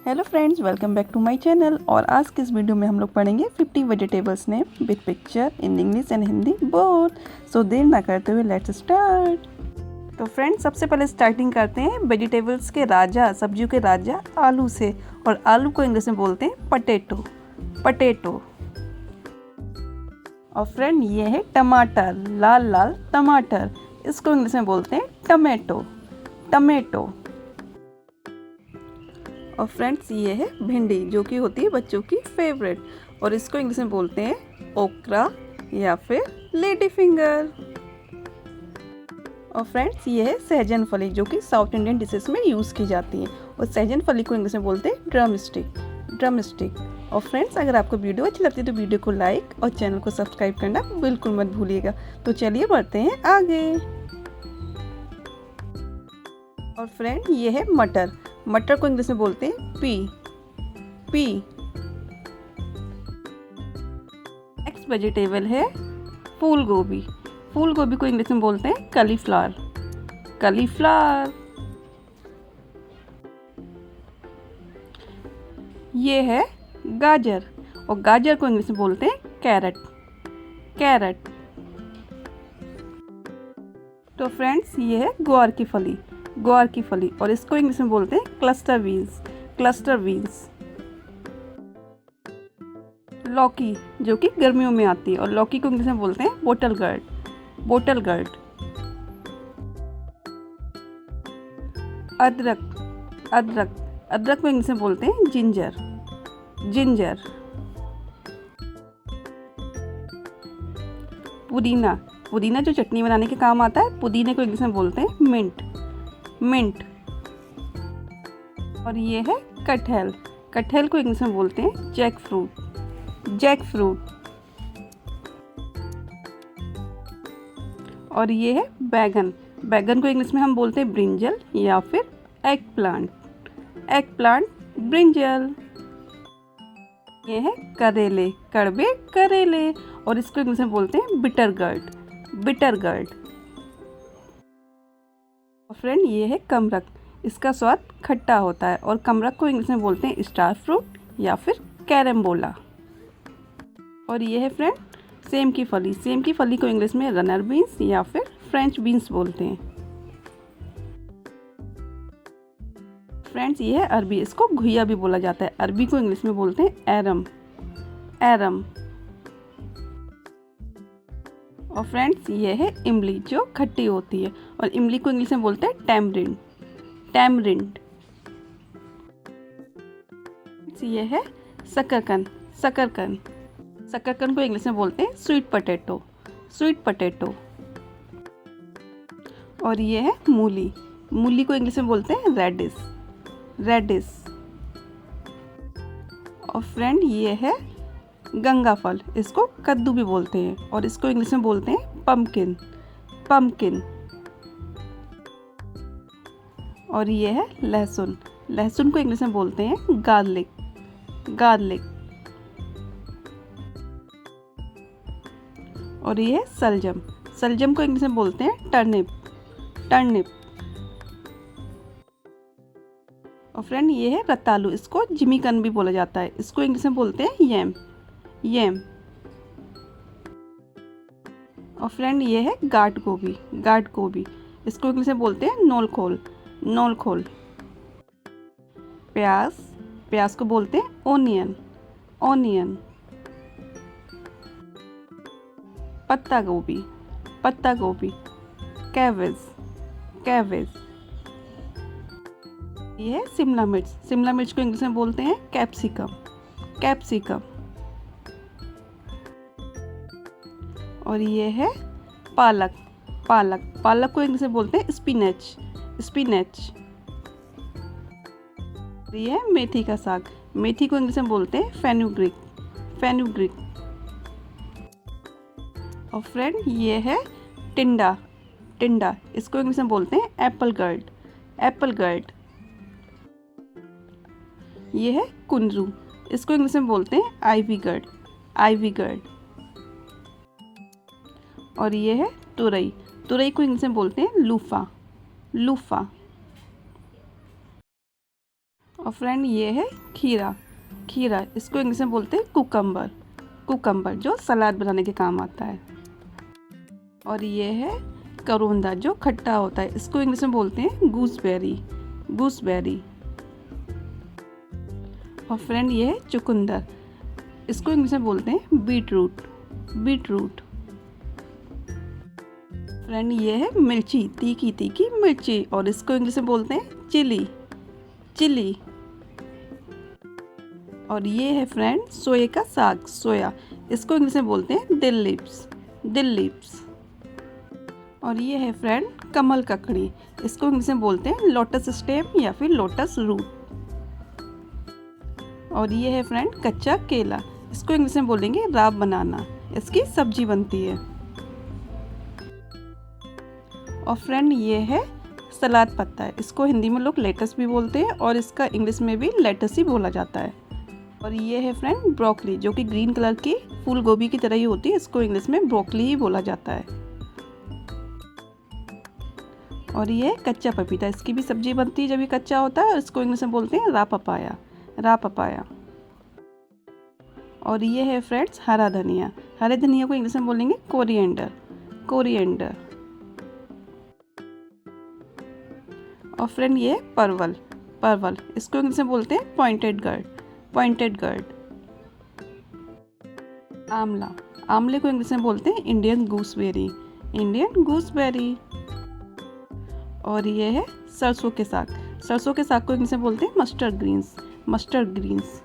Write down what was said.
Hello friends, welcome back to my channel. और आज के इस वीडियो में हम लोग पढ़ेंगे 50 vegetables name with picture in English and Hindi both. So देर ना करते हुए लेट्स स्टार्ट। तो फ्रेंड्स, सबसे पहले स्टार्टिंग करते हैं वेजिटेबल्स के राजा, सब्जियों के राजा आलू से। और आलू को इंग्लिश में बोलते हैं पटेटो, पटेटो। और फ्रेंड, ये है टमाटर, लाल लाल टमाटर, इसको इंग्लिश में बोलते हैं टमेटो, टमेटो। और फ्रेंड्स, ये है भिंडी, जो कि होती है बच्चों की फेवरेट, और इसको इंग्लिश में बोलते हैं ओक्रा या फिर लेडी फिंगर। और फ्रेंड्स, ये है सहजन फली, जो कि साउथ इंडियन डिशेस में यूज़ की जाती है। और सहजन फली को इंग्लिश में बोलते हैं ड्रम स्टिक, ड्रम स्टिक। और फ्रेंड्स, अगर आपको वीडियो अच्छी लगती है तो वीडियो को लाइक और चैनल को सब्सक्राइब करना बिल्कुल मत भूलिएगा। तो चलिए बढ़ते हैं आगे। और फ्रेंड, ये है मटर, मटर को इंग्लिश में बोलते हैं पी, पी। नेक्स्ट वेजिटेबल है फूल गोभी, फूल गोभी को इंग्लिश में बोलते हैं कलीफ्लावर, कलीफ्लावर। ये है गाजर, और गाजर को इंग्लिश में बोलते हैं कैरेट, कैरेट। तो फ्रेंड्स, ये है ग्वार की फली, ग्वार की फली, और इसको इंग्लिश में बोलते हैं क्लस्टर बीन्स, क्लस्टर बीन्स। लौकी, जो कि गर्मियों में आती है, और लौकी को इंग्लिश में बोलते हैं बोटल गर्ड, बोटल गर्ड। अदरक, अदरक, अदरक को इंग्लिश में बोलते हैं जिंजर, जिंजर। पुदीना, पुदीना जो चटनी बनाने के काम आता है, पुदीने को इंग्लिश में बोलते हैं मिंट, मिंट। और ये है कटहल, कटहल को इंग्लिश में बोलते हैं जैक फ्रूट, जैक फ्रूट। और ये है बैगन, बैगन को इंग्लिश में हम बोलते हैं ब्रिंजल या फिर egg plant, egg plant, brinjal. ये है करेले, कड़वे करेले, और इसको इंग्लिश में बोलते हैं बिटर गर्ड, बिटर गर्ड। फ्रेंड, ये है कमरक, इसका स्वाद खट्टा होता है, और कमरक को इंग्लिश में बोलते हैं स्टार फ्रूट या फिर कैरम्बोला। और ये है फ्रेंड सेम की फली, सेम की फली को इंग्लिश में रनर बीन्स या फिर फ्रेंच बीन्स बोलते हैं। फ्रेंड्स, ये है अरबी, इसको घुइया भी बोला जाता है, अरबी को इंग्लिश में बोलते हैं एरम, एरम। और फ्रेंड्स, ये है इमली, जो खट्टी होती है, और इमली को इंग्लिश में बोलते हैं टैमरिंड, टैमरिंड। ये है शकरकंद, शकरकंद, शकरकंद को इंग्लिश में बोलते हैं स्वीट पोटैटो, स्वीट पोटैटो। और ये है मूली, मूली को इंग्लिश में बोलते हैं रेडिश, रेडिश। और फ्रेंड, ये है गंगा फल, इसको कद्दू भी बोलते हैं, और इसको इंग्लिश में बोलते हैं पम्पकिन, पम्पकिन। और ये है लहसुन, लहसुन को इंग्लिश में बोलते हैं गार्लिक, गार्लिक। और ये है सलजम, सलजम को इंग्लिश में बोलते हैं टर्निप, टर्निप। और फ्रेंड, ये है रतालू, इसको जिमीकन भी बोला जाता है, इसको इंग्लिश में बोलते हैं यम, यम। और फ्रेंड, ये है गाट गोभी, गाट गोभी, इसको इंग्लिश में बोलते हैं नोलखोल, नोलखोल। प्याज, प्याज को बोलते हैं ओनियन, ओनियन। पत्ता गोभी, पत्ता गोभी, कैबेज, कैबेज। ये है शिमला मिर्च, शिमला मिर्च को इंग्लिश में बोलते हैं कैप्सिकम, कैप्सिकम। और ये है पालक, पालक, पालक को इंग्लिश में बोलते हैं स्पिनच, स्पिनच। ये है मेथी का साग, मेथी को इंग्लिश में बोलते हैं फेनुग्रीक, फेनुग्रीक। और फ्रेंड, ये है टिंडा, टिंडा, इसको इंग्लिश में बोलते हैं एप्पल गर्ड, एप्पल गर्ड। ये है कुंदरू, इसको इंग्लिश में बोलते हैं आइवी गर्ड, आइवी गर्ड। और ये है तुरई, तुरई को इंग्लिश में बोलते हैं लूफा, लूफा। और फ्रेंड ये है खीरा। खीरा इसको इंग्लिश में बोलते हैं कुकम्बर। कुकम्बर जो सलाद बनाने के काम आता है। और ये है करोंदा जो खट्टा होता है, इसको इंग्लिश में बोलते हैं गूसबेरी। गूसबेरी। और फ्रेंड ये है चुकंदर, इसको इंग्लिश में बोलते हैं beetroot. Beetroot. Friend ये है मिर्ची, तीखी तीखी मिर्ची, और इसको इंग्लिश में बोलते हैं चिली। चिली। और ये है फ्रेंड सोए का साग, सोया, इसको इंग्लिश में बोलते हैं दिल लिप्स। दिल लिप्स। और ये है फ्रेंड कमल ककड़ी, इसको इंग्लिश में बोलते हैं लोटस स्टेम या फिर लोटस रूट। और ये है फ्रेंड कच्चा केला, इसको इंग्लिश में बोलेंगे राब बनाना, इसकी सब्जी बनती है। और फ्रेंड ये है सलाद पत्ता, इसको हिंदी में लोग लेटस भी बोलते हैं और इसका इंग्लिश में भी लेटस ही बोला जाता है। और ये है फ्रेंड ब्रोकली, जो कि ग्रीन कलर की फूल गोभी की तरह ही होती है, इसको इंग्लिश में ब्रोकली ही बोला जाता है। और ये है कच्चा पपीता, इसकी भी सब्जी बनती है जब ये कच्चा होता है, और इसको इंग्लिश में बोलते हैं रा पपाया। रा पपाया। और ये है फ्रेंड्स हरा धनिया। हरे धनिया को इंग्लिश में बोलेंगे कोरिएंडर। कोरिएंडर। और फ्रेंड ये है परवल। परवल, इसको इंग्लिश में बोलते हैं पॉइंटेड गर्ड। पॉइंटेड गर्ड। आंवला, आंवले को इंग्लिश में बोलते हैं इंडियन गूसबेरी। Indian gooseberry. और ये है सरसों के साग। सरसों के साग को इंग्लिश में बोलते हैं मस्टर्ड ग्रीन्स। Mustard Green's.